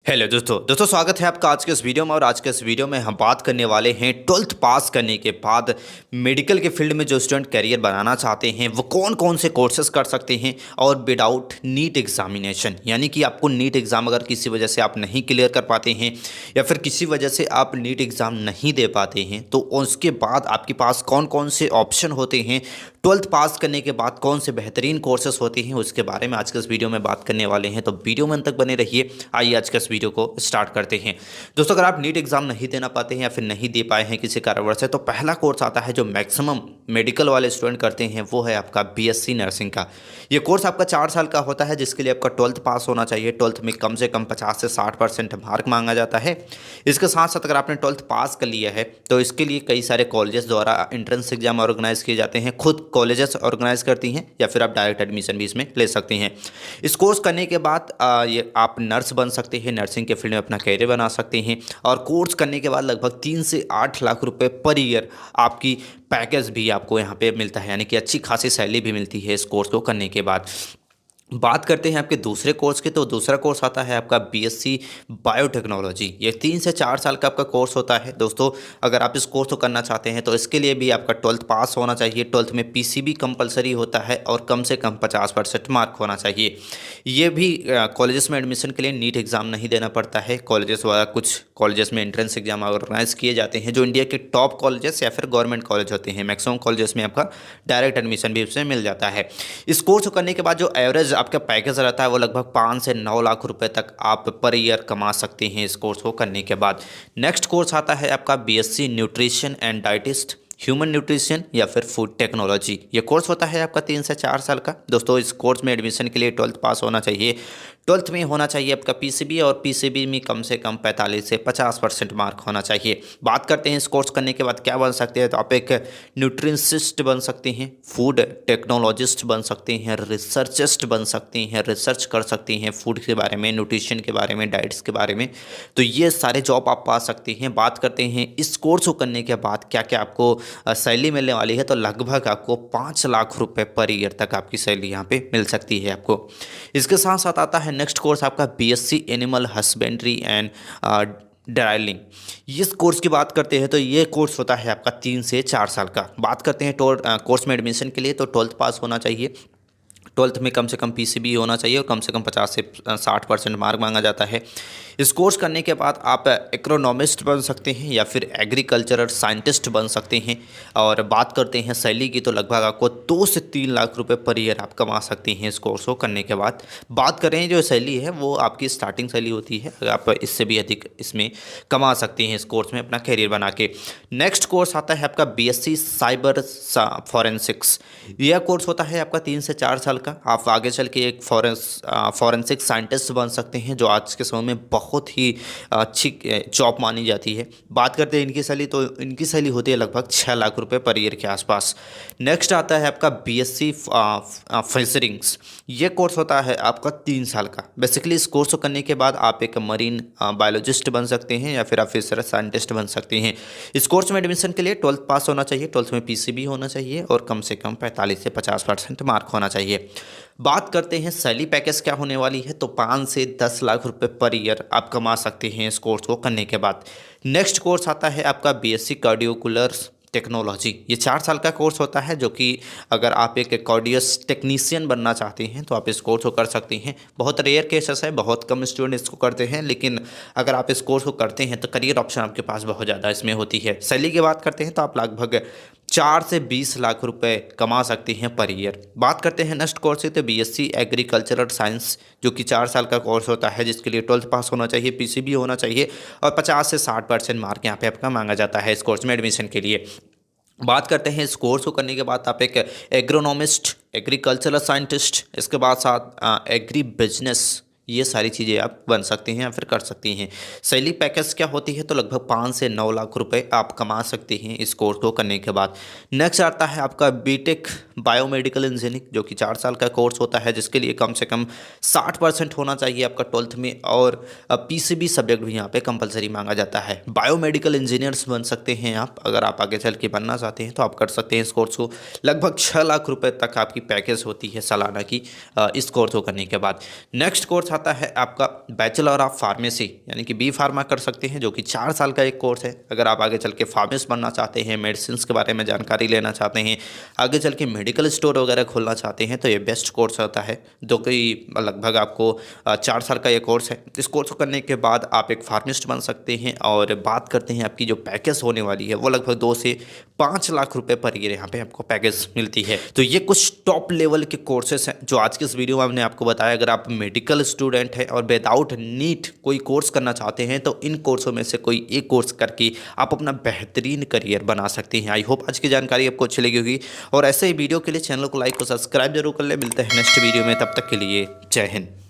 Hello दोस्तों स्वागत है आपका आज के इस वीडियो में। और आज के इस वीडियो में हम बात करने वाले हैं 12th पास करने के बाद मेडिकल के फील्ड में जो स्टूडेंट करियर बनाना चाहते हैं वो कौन कौन से कोर्सेज कर सकते हैं और विदाउट नीट एग्जामिनेशन, यानी कि आपको नीट एग्ज़ाम अगर किसी वजह से आप नहीं क्लियर कर पाते हैं या फिर किसी वजह से आप नीट एग्ज़ाम नहीं दे पाते हैं तो उसके बाद आपके पास कौन कौन से ऑप्शन होते हैं, 12th पास करने के बाद कौन से बेहतरीन कोर्सेज होते हैं, उसके बारे में आज के इस वीडियो में बात करने वाले हैं। तो वीडियो में अंत तक बने रहिए। आइए आज के इस वीडियो को स्टार्ट करते हैं। दोस्तों, अगर आप नीट एग्जाम नहीं देना पाते हैं या फिर नहीं दे पाए हैं किसी कारणवश से, तो पहला कोर्स आता है जो मैक्सिमम मेडिकल वाले स्टूडेंट करते हैं, वो है आपका बीएससी नर्सिंग का। ये कोर्स आपका 4 साल का होता है, जिसके लिए आपका 12th पास होना चाहिए। 12th में कम से कम 50 से 60% मार्क मांगा जाता है। इसके साथ साथ अगर आपने 12th पास कर लिया है तो इसके लिए कई सारे कॉलेजेस द्वारा एंट्रेंस एग्जाम ऑर्गेनाइज किए जाते हैं, खुद कॉलेजेस ऑर्गेनाइज करती हैं या फिर आप डायरेक्ट एडमिशन भी इसमें ले सकते हैं। इस कोर्स करने के बाद ये आप नर्स बन सकते हैं, नर्सिंग के फील्ड में अपना कैरियर बना सकते हैं। और कोर्स करने के बाद लगभग 3 से 8 लाख रुपए पर ईयर आपकी पैकेज भी आपको यहाँ पे मिलता है, यानी कि अच्छी खासी सैलरी भी मिलती है इस कोर्स को करने के बाद। बात करते हैं आपके दूसरे कोर्स की, तो दूसरा कोर्स आता है आपका बीएससी बायोटेक्नोलॉजी। ये 3 से 4 साल का आपका कोर्स होता है। दोस्तों, अगर आप इस कोर्स को करना चाहते हैं तो इसके लिए भी आपका 12th पास होना चाहिए। 12th में पीसीबी कंपलसरी होता है और कम से कम 50% मार्क होना चाहिए। ये भी कॉलेजेस में एडमिशन के लिए नीट एग्ज़ाम नहीं देना पड़ता है। कॉलेजेस वाला कुछ कॉलेजेस में एंट्रेंस एग्जाम ऑर्गेनाइज किए जाते हैं जो इंडिया के टॉप कॉलेजेस या फिर गवर्नमेंट कॉलेज होते हैं। मैक्सिमम कॉलेजेस में आपका डायरेक्ट एडमिशन भी उसमें मिल जाता है। इस कोर्स को करने के बाद जो एवरेज आपका पैकेज रहता है वो लगभग 5 से 9 लाख रुपए तक आप पर ईयर कमा सकते हैं इस कोर्स को करने के बाद। नेक्स्ट कोर्स आता है आपका बीएससी न्यूट्रिशन एंड डाइटिस्ट, ह्यूमन न्यूट्रिशन या फिर फूड टेक्नोलॉजी। ये कोर्स होता है आपका 3 से 4 साल का। दोस्तों, इस कोर्स में एडमिशन के लिए 12th पास होना चाहिए। 12th में होना चाहिए आपका पीसीबी और पीसीबी में कम से कम 45 से 50% मार्क होना चाहिए। बात करते हैं इस कोर्स करने के बाद क्या बन सकते हैं, तो आप एक न्यूट्रिशनिस्ट बन सकते हैं, फूड टेक्नोलॉजिस्ट बन सकते हैं, रिसर्चिस्ट बन सकते हैं, रिसर्च कर सकते हैं फूड के बारे में, न्यूट्रिशन के बारे में, डाइट्स के बारे में। तो ये सारे जॉब आप पा सकते हैं। बात करते हैं इस कोर्स को करने के बाद क्या क्या आपको सैलरी मिलने वाली है, तो लगभग आपको 5 लाख रुपए पर ईयर तक आपकी सैलरी यहाँ पे मिल सकती है आपको। इसके साथ साथ आता है नेक्स्ट कोर्स आपका बीएससी एनिमल हस्बेंड्री एंड ड्राइलिंग। इस कोर्स की बात करते हैं तो ये कोर्स होता है आपका 3 से 4 साल का। बात करते हैं कोर्स में एडमिशन के लिए, तो 12th पास होना चाहिए। 12th में कम से कम पीसीबी होना चाहिए और कम से कम 50 से 60% मार्क मांगा जाता है। इस कोर्स करने के बाद आप इकोनॉमिस्ट बन सकते हैं या फिर एग्रीकल्चरल साइंटिस्ट बन सकते हैं। और बात करते हैं सैलरी की, तो लगभग आपको 2 से 3 लाख रुपए पर ईयर आप कमा सकते हैं इस कोर्स को करने के बाद। बात करें जो सैलरी है वो आपकी स्टार्टिंग सैलरी होती है, अगर आप इससे भी अधिक इसमें कमा सकते हैं इस कोर्स में अपना करियर बना के। नेक्स्ट कोर्स आता है आपका बीएससी साइबर फॉरेंसिक्स। यह कोर्स होता है आपका 3 से 4 साल का। आप आगे चल के एक फॉरेंसिक साइंटिस्ट बन सकते हैं, जो आज के समय में बहुत ही अच्छी जॉब मानी जाती है। बात करते हैं इनकी सैलरी, तो इनकी सैलरी होती है लगभग 6 लाख रुपए पर ईयर के आसपास। नेक्स्ट आता है आपका बीएससी फिशरिंग्स। ये कोर्स होता है आपका 3 साल का। बेसिकली इस कोर्स को करने के बाद आप एक मरीन बायोलॉजिस्ट बन सकते हैं या फिर आप फिशर साइंटिस्ट बन सकते हैं। इस कोर्स में एडमिशन के लिए 12th पास होना चाहिए, 12th में पीसीबी होना चाहिए और कम से कम 45 से 50% मार्क होना चाहिए। बात करते हैं सैलरी पैकेज क्या होने वाली है, तो 5 से 10 लाख रुपए पर ईयर आप कमा सकते हैं इस कोर्स को करने के बाद। नेक्स्ट कोर्स आता है आपका बीएससी कार्डियोकुलर टेक्नोलॉजी। ये 4 साल का कोर्स होता है, जो कि अगर आप एक कार्डियस टेक्नीशियन बनना चाहते हैं तो आप इस कोर्स को कर सकते हैं। बहुत रेयर केसेस है, बहुत कम स्टूडेंट इसको करते हैं, लेकिन अगर आप इस कोर्स को करते हैं तो करियर ऑप्शन आपके पास बहुत ज़्यादा इसमें होती है। सैलरी की बात करते हैं तो आप लगभग 4 से 20 लाख रुपए कमा सकते हैं पर ईयर। बात करते हैं नेक्स्ट कोर्स से, तो बीएससी एग्रीकल्चरल साइंस, जो कि 4 साल का कोर्स होता है, जिसके लिए 12th पास होना चाहिए, पीसीबी होना चाहिए और 50 से 60% मार्क यहाँ पे आपका मांगा जाता है इस कोर्स में एडमिशन के लिए। बात करते हैं इस कोर्स को करने के बाद आप एक एग्रोनॉमिस्ट, एग्रीकल्चरल साइंटिस्ट, इसके बाद साथ एग्री बिजनेस, ये सारी चीज़ें आप बन सकते हैं या फिर कर सकती हैं। सैलरी पैकेज क्या होती है, तो लगभग 5 से 9 लाख रुपए आप कमा सकते हैं इस कोर्स को करने के बाद। नेक्स्ट आता है आपका बीटेक बायोमेडिकल इंजीनियरिंग जो कि 4 साल का कोर्स होता है, जिसके लिए कम से कम 60% होना चाहिए आपका 12th में, और पीसीबी सब्जेक्ट भी यहाँ पे कंपलसरी मांगा जाता है। बायोमेडिकल इंजीनियर्स बन सकते हैं आप, अगर आप आगे चल के बनना चाहते हैं तो आप कर सकते हैं इस कोर्स को। लगभग 6 लाख रुपए तक आपकी पैकेज होती है सालाना की इस कोर्स को करने के बाद। नेक्स्ट कोर्स आता है आपका बैचलर ऑफ फार्मेसी, यानी कि बी फार्मा कर सकते हैं, जो कि 4 साल का एक कोर्स है। अगर आप आगे चल के फार्मेसिस्ट बनना चाहते हैं, मेडिसिन के बारे में जानकारी लेना चाहते हैं, आगे चल के मेडिकल स्टोर वगैरह खोलना चाहते हैं, तो ये बेस्ट कोर्स होता है, जो कि लगभग आपको 4 साल का ये कोर्स है। इस कोर्स को करने के बाद आप एक फार्मिस्ट बन सकते हैं। और बात करते हैं आपकी जो पैकेज होने वाली है, वो लगभग 2 से 5 लाख रुपए पर ईयर यहाँ पे आपको पैकेज मिलती है। तो ये कुछ टॉप लेवल के कोर्सेस हैं जो आज के इस वीडियो में हमने आपको बताया। अगर आप मेडिकल स्टूडेंट हैं और विदाउट नीट कोई कोर्स करना चाहते हैं, तो इन कोर्सों में से कोई एक कोर्स करके आप अपना बेहतरीन करियर बना सकते हैं। आई होप आज की जानकारी आपको अच्छी लगी होगी, और ऐसे ही वीडियो के लिए चैनल को लाइक और सब्सक्राइब जरूर कर ले। मिलते हैं नेक्स्ट वीडियो में, तब तक के लिए जय हिंद।